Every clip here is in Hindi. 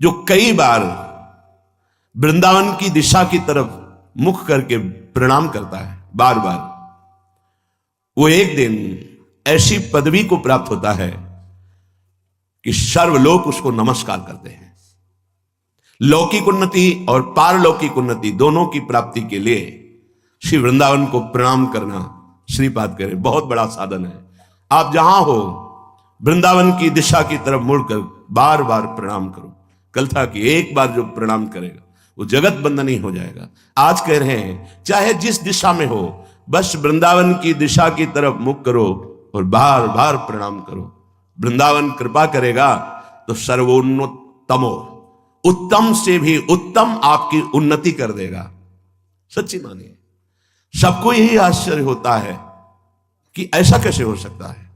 जो कई बार वृंदावन की दिशा की तरफ मुख करके प्रणाम करता है बार बार, वो एक दिन ऐसी पदवी को प्राप्त होता है कि सर्वलोक उसको नमस्कार करते हैं। लौकिक उन्नति और पारलौकिक उन्नति दोनों की प्राप्ति के लिए श्री वृंदावन को प्रणाम करना श्रीपाद करें बहुत बड़ा साधन है। आप जहां हो वृंदावन की दिशा की तरफ मुड़कर बार बार प्रणाम करो। कल था कि एक बार जो प्रणाम करेगा वो जगत बंधनी हो जाएगा। आज कह रहे हैं चाहे जिस दिशा में हो, बस वृंदावन की दिशा की तरफ मुख करो और बार बार प्रणाम करो। वृंदावन कृपा करेगा तो सर्वोन्नतमो, उत्तम से भी उत्तम आपकी उन्नति कर देगा। सच्ची मानिए, सबको यही आश्चर्य होता है कि ऐसा कैसे हो सकता है,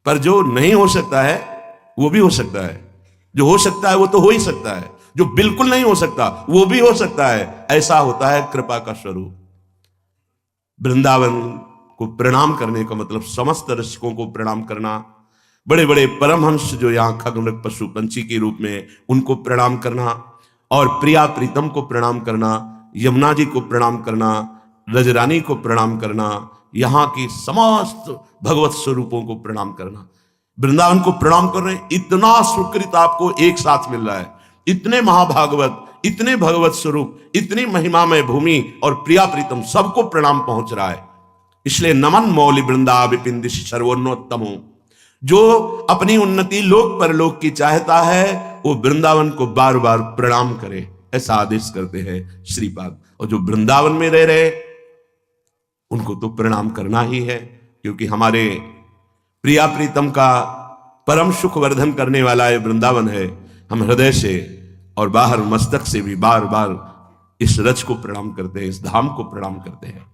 पर जो नहीं हो सकता है वो भी हो सकता है, जो हो सकता है वो तो हो ही सकता है, जो बिल्कुल नहीं हो सकता वो भी हो सकता है। ऐसा होता है कृपा का स्वरूप। वृंदावन को प्रणाम करने का मतलब समस्त रसिकों को प्रणाम करना, बड़े बड़े परमहंस जो यहाँ खगमृग पशु पंछी के रूप में उनको प्रणाम करना, और प्रिया प्रीतम को प्रणाम करना, यमुना जी को प्रणाम करना, रजरानी को प्रणाम करना, यहाँ की समस्त भगवत स्वरूपों को प्रणाम करना। वृंदावन को प्रणाम कर रहे हैं, इतना सुकृत आपको एक साथ मिल रहा है। इतने महाभागवत, इतने भगवत स्वरूप, इतनी महिमामय भूमि और प्रिया प्रीतम सबको प्रणाम पहुंच रहा है। इसलिए नमन मौलि वृंदा विपिंदिश सर्वोन्नतमो, जो अपनी उन्नति लोक परलोक की चाहता है वो वृंदावन को बार बार प्रणाम करे, ऐसा आदेश करते हैं श्रीपाद। और जो वृंदावन में रह रहे उनको तो प्रणाम करना ही है, क्योंकि हमारे प्रिया प्रीतम का परम सुख वर्धन करने वाला ये वृंदावन है। हम हृदय से और बाहर मस्तक से भी बार बार इस रच को प्रणाम करते हैं, इस धाम को प्रणाम करते हैं।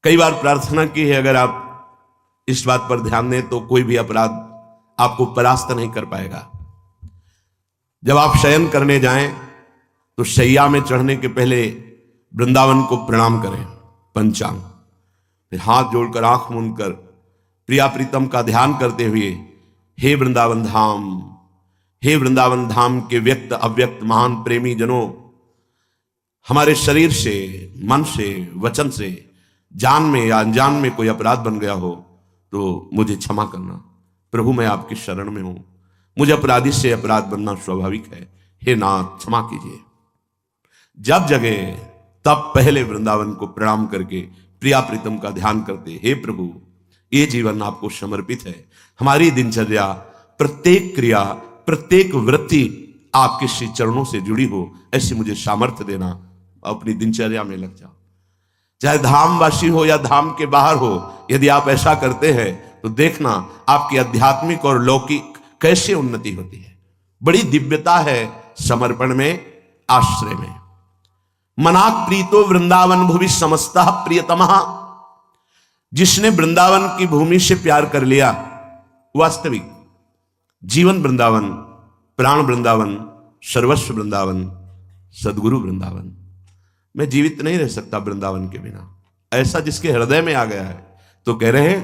कई बार प्रार्थना की है, अगर आप इस बात पर ध्यान दें तो कोई भी अपराध आपको परास्त नहीं कर पाएगा। जब आप शयन करने जाएं तो शैया में चढ़ने के पहले वृंदावन को प्रणाम करें पंचांग, फिर हाथ जोड़कर आंख मूंद कर प्रिया प्रीतम का ध्यान करते हुए हे वृंदावन धाम, हे वृंदावन धाम के व्यक्त अव्यक्त महान प्रेमी जनों, हमारे शरीर से, मन से, वचन से, जान में या अनजान में कोई अपराध बन गया हो तो मुझे क्षमा करना। प्रभु मैं आपकी शरण में हूं, मुझे अपराधी से अपराध बनना स्वाभाविक है, हे नाथ क्षमा कीजिए। जब जगे तब पहले वृंदावन को प्रणाम करके प्रिया प्रीतम का ध्यान करते, हे प्रभु ये जीवन आपको समर्पित है, हमारी दिनचर्या, प्रत्येक क्रिया, प्रत्येक वृत्ति आपके श्री चरणों से जुड़ी हो, ऐसी मुझे सामर्थ्य देना। अपनी दिनचर्या में लग जाओ, चाहे धामवासी हो या धाम के बाहर हो। यदि आप ऐसा करते हैं तो देखना आपकी आध्यात्मिक और लौकिक कैसे उन्नति होती है। बड़ी दिव्यता है समर्पण में, आश्रय में। मनाक प्रीतो वृंदावन भूमि समस्ता प्रियतमः, जिसने वृंदावन की भूमि से प्यार कर लिया, वास्तविक जीवन वृंदावन, प्राण वृंदावन, सर्वस्व वृंदावन, सदगुरु वृंदावन। मैं जीवित नहीं रह सकता वृंदावन के बिना, ऐसा जिसके हृदय में आ गया है तो कह रहे हैं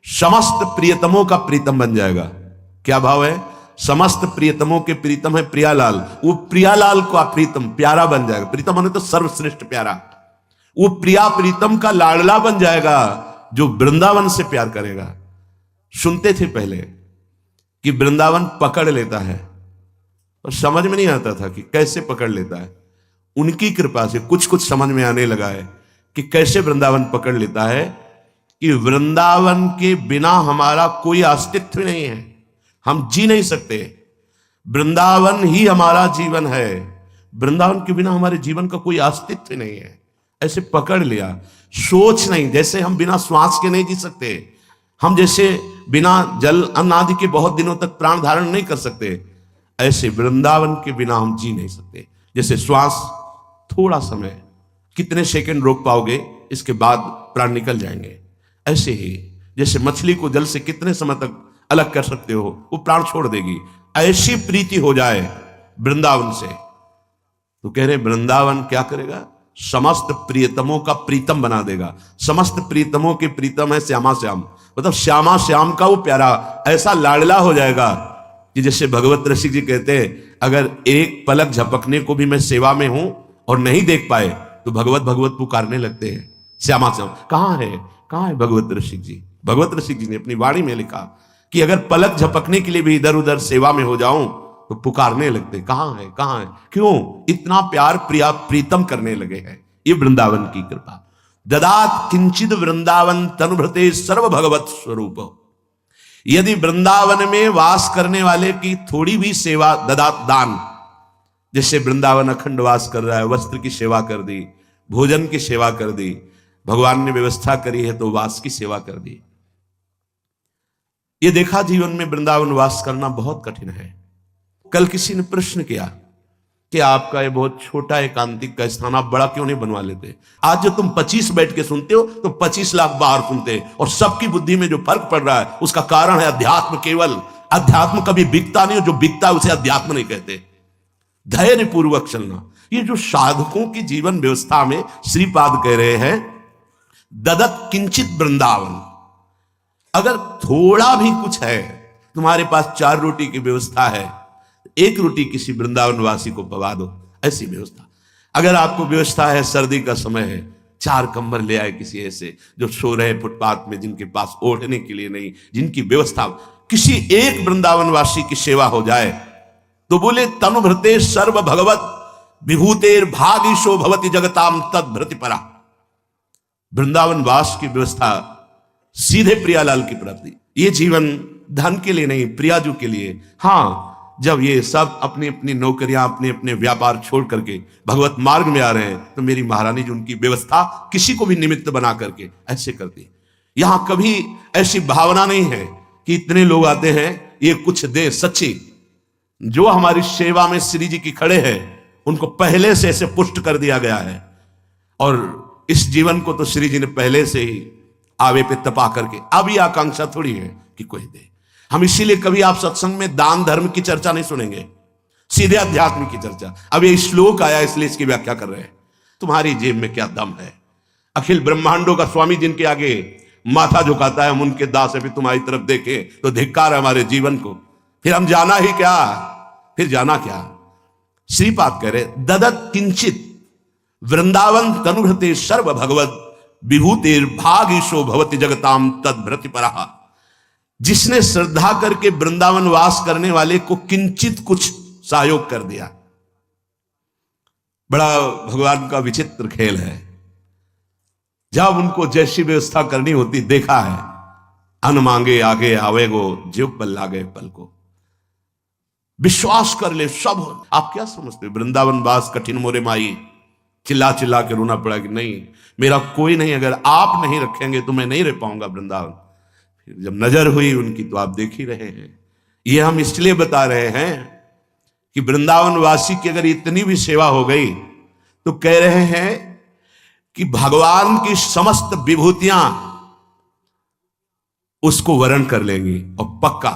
समस्त प्रियतमों का प्रीतम बन जाएगा। क्या भाव है? समस्त प्रियतमों के प्रीतम है प्रियालाल, वो प्रियालाल का प्रीतम प्यारा बन जाएगा। प्रीतम होने तो सर्वश्रेष्ठ प्यारा, वो प्रिया प्रीतम का लाडला बन जाएगा जो वृंदावन से प्यार करेगा। सुनते थे पहले कि वृंदावन पकड़ लेता है, और समझ में नहीं आता था कि कैसे पकड़ लेता है। उनकी कृपा से कुछ कुछ समझ में आने लगा है कि कैसे वृंदावन पकड़ लेता है, कि वृंदावन के बिना हमारा कोई अस्तित्व नहीं है, हम जी नहीं सकते। वृंदावन ही हमारा जीवन है, वृंदावन के बिना हमारे जीवन का कोई अस्तित्व नहीं है। ऐसे पकड़ लिया, सोच नहीं, जैसे हम बिना श्वास के नहीं जी सकते, हम जैसे बिना जल अन्न आदि के बहुत दिनों तक प्राण धारण नहीं कर सकते, ऐसे वृंदावन के बिना हम जी नहीं सकते। जैसे श्वास थोड़ा समय, कितने सेकंड रोक पाओगे, इसके बाद प्राण निकल जाएंगे। ऐसे ही जैसे मछली को जल से कितने समय तक अलग कर सकते हो, वो प्राण छोड़ देगी। ऐसी प्रीति हो जाए वृंदावन से तो कह रहे वृंदावन क्या करेगा? समस्त प्रियतमों का प्रीतम बना देगा। समस्त प्रीतमों के प्रीतम है श्यामा श्याम, मतलब श्यामा श्याम का वो प्यारा, ऐसा लाडला हो जाएगा कि जैसे भगवत रसिक जी कहते हैं, अगर एक पलक झपकने को भी मैं सेवा में हूं और नहीं देख पाए तो भगवत भगवत पुकारने लगते हैं। श्यामा श्याम कहाँ है भगवत रसिक जी? भगवत रसिक जी ने अपनी वाणी में लिखा कि अगर पलक झपकने के लिए भी इधर उधर सेवा में हो जाऊं तो पुकारने लगते, कहाँ है कहाँ है? क्यों? इतना प्यार प्रिया प्रीतम करने लगे हैं। ये वृंदावन की कृपा। ददात किंचिद वृंदावन तनुभृते सर्व भगवत स्वरूप। यदि वृंदावन में वास करने वाले की थोड़ी भी सेवा, ददात दान, जैसे वृंदावन अखंड वास कर रहा है, वस्त्र की सेवा कर दी, भोजन की सेवा कर दी, भगवान ने व्यवस्था करी है तो वास की सेवा कर दी। ये देखा जीवन में वृंदावन वास करना बहुत कठिन है। कल किसी ने प्रश्न किया कि आपका ये बहुत छोटा एकांतिक का स्थान, आप बड़ा क्यों नहीं बनवा लेते? आज जो तुम 25 बैठ के सुनते हो तो 25 लाख बाहर सुनते हैं, और सबकी बुद्धि में जो फर्क पड़ रहा है उसका कारण है अध्यात्म। केवल अध्यात्म कभी बिकता नहीं, जो बिकता है उसे अध्यात्म नहीं कहते। धैर्य पूर्वक चलना, ये जो साधकों की जीवन व्यवस्था में श्रीपाद कह रहे हैं, ददत किंचित वृंदावन, अगर थोड़ा भी कुछ है, तुम्हारे पास 4 रोटी की व्यवस्था है, 1 रोटी किसी वृंदावन वासी को पवा दो, ऐसी व्यवस्था। अगर आपको व्यवस्था है, सर्दी का समय है, 4 कंबल ले आए किसी ऐसे जो सो रहे फुटपाथ में, जिनके पास ओढ़ने के लिए नहीं, जिनकी व्यवस्था, किसी एक वृंदावन वासी की सेवा हो जाए तो बोले तनुभृते सर्व भगवत विभूतेर भागीशो भवति जगताम तद भृति परा। वृंदावन वास की व्यवस्था सीधे प्रियालाल की प्राप्ति। ये जीवन धन के लिए नहीं, प्रियाजू के लिए। हाँ, जब ये सब अपनी अपनी नौकरियां, अपने अपने व्यापार छोड़ करके भगवत मार्ग में आ रहे हैं तो मेरी महारानी जी उनकी व्यवस्था किसी को भी निमित्त बना करके ऐसे करती। यहां कभी ऐसी भावना नहीं है कि इतने लोग आते हैं ये कुछ दे। सच्ची जो हमारी सेवा में श्री जी की खड़े हैं उनको पहले से ऐसे पुष्ट कर दिया गया है, और इस जीवन को तो श्री जी ने पहले से ही आवे पे तपा करके, अब ये आकांक्षा थोड़ी है कि कोई दे। हम इसीलिए कभी आप सत्संग में दान धर्म की चर्चा नहीं सुनेंगे, सीधे अध्यात्म की चर्चा। अब ये श्लोक आया इसलिए इसकी व्याख्या कर रहे हैं। तुम्हारी जेब में क्या दम है? अखिल ब्रह्मांडों का स्वामी जिनके आगे माथा झुकाता है, हम उनके दास है, भी तुम्हारी तरफ देखे तो धिक्कार है हमारे जीवन को। फिर हम जाना ही क्या? फिर जाना क्या? श्रीपाद कह रहे ददत किंचित वृंदावन तनुभृते सर्व भगवत विभूतिर भागीशो भवति जगताम तद भृति परा। जिसने श्रद्धा करके वृंदावन वास करने वाले को किंचित कुछ सहयोग कर दिया। बड़ा भगवान का विचित्र खेल है। जब उनको जैसी व्यवस्था करनी होती, देखा है, अन मांगे आगे आवेगो जीव पल लागे पल को। विश्वास कर ले सब। आप क्या समझते हो? वृंदावन वास कठिन मोरे माई, चिल्ला चिल्ला के रोना पड़ा कि नहीं मेरा कोई नहीं, अगर आप नहीं रखेंगे तो मैं नहीं रह पाऊंगा वृंदावन। फिर जब नजर हुई उनकी तो आप देख ही रहे हैं। ये हम इसलिए बता रहे हैं कि वृंदावन वासी की अगर इतनी भी सेवा हो गई तो कह रहे हैं कि भगवान की समस्त विभूतियां उसको वरण कर लेंगी। और पक्का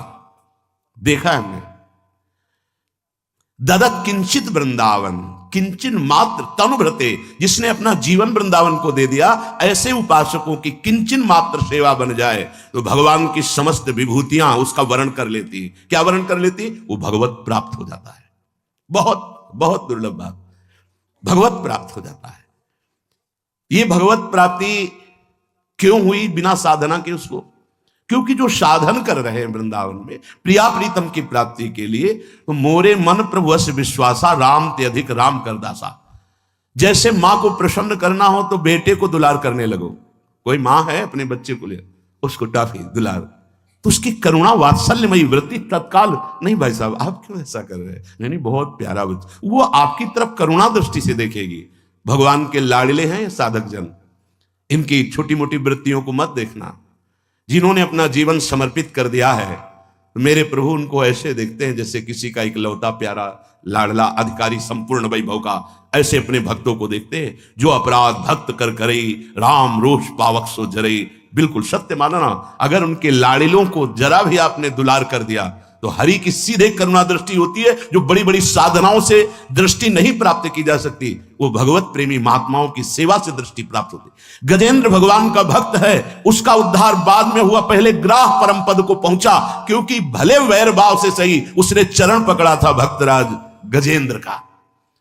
देखा है हमने। ददत किंचित वृंदावन, किंचन मात्र तनुभृते, जिसने अपना जीवन वृंदावन को दे दिया, ऐसे उपासकों की किंचन मात्र सेवा बन जाए तो भगवान की समस्त विभूतियां उसका वर्ण कर लेती। क्या वर्ण कर लेती? वो भगवत प्राप्त हो जाता है। बहुत बहुत दुर्लभ बात, भगवत प्राप्त हो जाता है। ये भगवत प्राप्ति क्यों हुई बिना साधना के उसको? क्योंकि जो साधन कर रहे हैं वृंदावन में प्रिया प्रीतम की प्राप्ति के लिए, तो मोरे मन प्रभु से विश्वासा राम ते अधिक राम कर दासा। जैसे मां को प्रसन्न करना हो तो बेटे को दुलार करने लगो। कोई मां है अपने बच्चे को ले उसको टाफी दुलार, तो उसकी करुणा वात्सल्यमयी वृत्ति तत्काल, नहीं भाई साहब आप क्यों ऐसा कर रहे हैं, नहीं बहुत प्यारा बच्चा, वो आपकी तरफ करुणा दृष्टि से देखेगी। भगवान के लाडले हैं साधक जन, इनकी छोटी मोटी वृत्तियों को मत देखना। जिन्होंने अपना जीवन समर्पित कर दिया है, मेरे प्रभु उनको ऐसे देखते हैं जैसे किसी का इकलौता प्यारा लाडला अधिकारी संपूर्ण वैभव का, ऐसे अपने भक्तों को देखते हैं। जो अपराध भक्त कर करई राम रोष पावक सो जरई। बिल्कुल सत्य मानना, अगर उनके लाडिलों को जरा भी आपने दुलार कर दिया तो हरि की सीधे करुणा दृष्टि होती है, जो बड़ी बड़ी साधनाओं से दृष्टि नहीं प्राप्त की जा सकती, वो भगवत प्रेमी महात्माओं की सेवा से दृष्टि प्राप्त होती। गजेंद्र भगवान का भक्त है, उसका उद्धार बाद में हुआ, पहले ग्राह परम पद को पहुंचा, क्योंकि भले वैर भाव से सही उसने चरण पकड़ा था भक्तराज गजेंद्र का।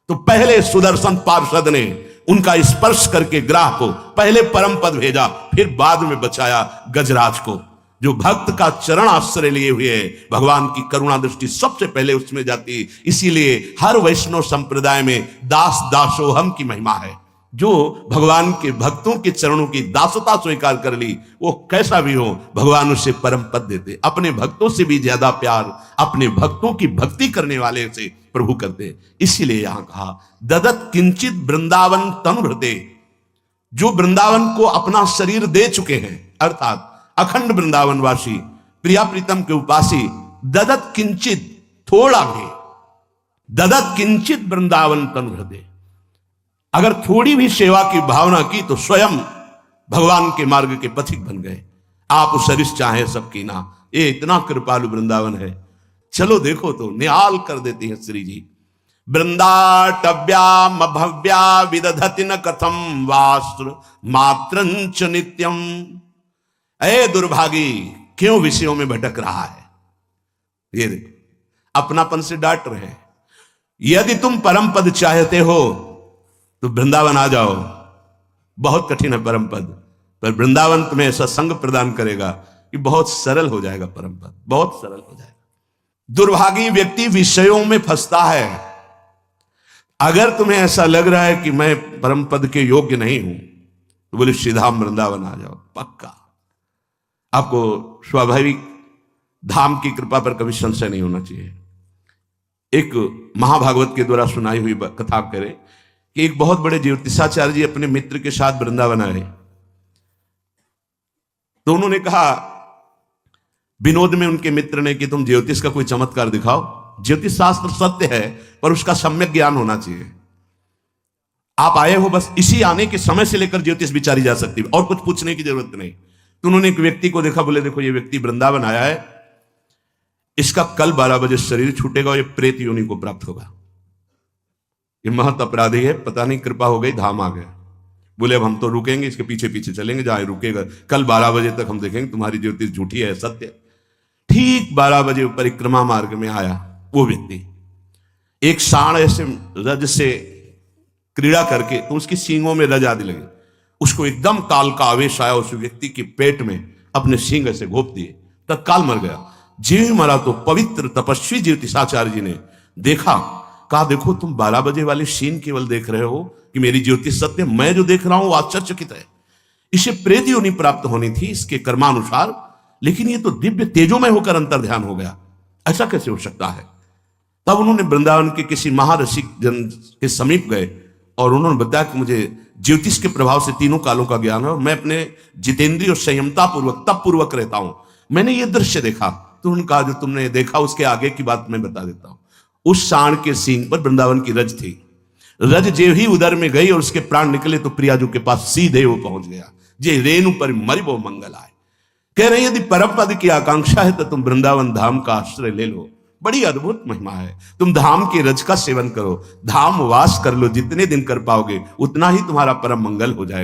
तो पहले सुदर्शन पार्षद ने उनका स्पर्श करके ग्राह को पहले परम पद भेजा, फिर बाद में बचाया गजराज को। जो भक्त का चरण आश्रय लिए हुए है, भगवान की करुणा दृष्टि सबसे पहले उसमें जाती है। इसीलिए हर वैष्णव संप्रदाय में दास दासोहम की महिमा है। जो भगवान के भक्तों के चरणों की दासता स्वीकार कर ली, वो कैसा भी हो, भगवान उसे परम पद देते। अपने भक्तों से भी ज्यादा प्यार अपने भक्तों की भक्ति करने वाले से प्रभु करते। इसीलिए यहां कहा ददत किंचित वृंदावन तनु हृदय, जो वृंदावन को अपना शरीर दे चुके हैं, अर्थात अखंड वृंदावनवासी प्रिया प्रीतम के उपासी, ददत किंचित थोड़ा भी, ददत किंचित वृंदावन तनु हृदय, अगर थोड़ी भी सेवा की भावना की तो स्वयं भगवान के मार्ग के पथिक बन गए। आप सरिस चाहे सबकी ना, ये इतना कृपालु वृंदावन है। चलो देखो तो निहाल कर देती है श्री जी। वृंदाटव्याम भव्या विदधति न कथम वास्त्र मात्रंच नित्यम। ऐ दुर्भागी, क्यों विषयों में भटक रहा है? ये देखो अपनापन से डांट रहे हैं। यदि तुम परम पद चाहते हो तो वृंदावन आ जाओ। बहुत कठिन है परम पद, पर वृंदावन तुम्हें ऐसा संग प्रदान करेगा कि बहुत सरल हो जाएगा परम पद, बहुत सरल हो जाएगा। दुर्भागी व्यक्ति विषयों में फंसता है। अगर तुम्हें ऐसा लग रहा है कि मैं परम पद के योग्य नहीं हूं, तो बोले श्रीधाम वृंदावन आ जाओ, पक्का। आपको स्वाभाविक धाम की कृपा पर कभी संशय नहीं होना चाहिए। एक महाभागवत के द्वारा सुनाई हुई कथा करें कि एक बहुत बड़े ज्योतिषाचार्य जी अपने मित्र के साथ वृंदावन आए। तो उन्होंने कहा विनोद में उनके मित्र ने कि तुम ज्योतिष का कोई चमत्कार दिखाओ। ज्योतिष शास्त्र सत्य है, पर उसका सम्यक ज्ञान होना चाहिए। आप आए हो, बस इसी आने के समय से लेकर ज्योतिष विचारी जा सकती है, और कुछ पूछने की जरूरत नहीं। तो उन्होंने एक व्यक्ति को देखा, बोले देखो ये व्यक्ति वृंदावन आया है, इसका कल 12 बजे शरीर छूटेगा और ये प्रेत योनि को प्राप्त होगा। ये महत अपराधी है, पता नहीं कृपा हो गई धाम आ गया। बोले अब हम तो रुकेंगे, इसके पीछे पीछे चलेंगे, जहां रुकेगा कल 12 बजे तक हम देखेंगे तुम्हारी ज्योतिष झूठी है सत्य। ठीक 12 बजे परिक्रमा मार्ग में आया वो व्यक्ति। एक सांड ऐसे रज से क्रीड़ा करके तो उसकी सींगों में रज आदि लगी। उसको एकदम काल का आवेश आया, उस व्यक्ति के पेट में अपने सींग ऐसे घोप दिए, तत्काल मर गया। जीव मरा तो पवित्र तपस्वी ज्योतिषाचार्य जी ने देखा, कहा देखो तुम 12 बजे वाली सीन केवल देख रहे हो कि मेरी ज्योतिष सत्य, मैं जो देख रहा हूं वो आश्चर्यचकित है। इसे प्रेत योनि प्राप्त होनी थी इसके कर्मानुसार, लेकिन ये तो दिव्य तेजोमय होकर अंतर ध्यान हो गया, ऐसा कैसे हो सकता है? तब उन्होंने वृंदावन के किसी महारसिक जन के समीप गए और उन्होंने बताया कि मुझे ज्योतिष के प्रभाव से तीनों कालों का ज्ञान है और मैं अपने जितेंद्रिय और संयमता पूर्वक तप पूर्वक रहता हूं। मैंने ये दृश्य देखा। तो उन्होंने कहा जो तुमने देखा उसके आगे की बात मैं बता देता हूं। उस सांड के सींग पर वृंदावन की रज थी। रज जे ही उदर में गई और उसके प्राण निकले तो प्रियाजू के पास सीधे वो पहुंच गया। जे रेणु पर मरि वो मंगल आए। कह रहे यदि परम पद की आकांक्षा है तो तुम वृंदावन धाम का आश्रय ले लो, बड़ी अद्भुत महिमा है। तुम धाम के रज का सेवन करो, धाम वास कर लो, जितने दिन कर पाओगे उतना ही तुम्हारा परम मंगल हो जाएगा।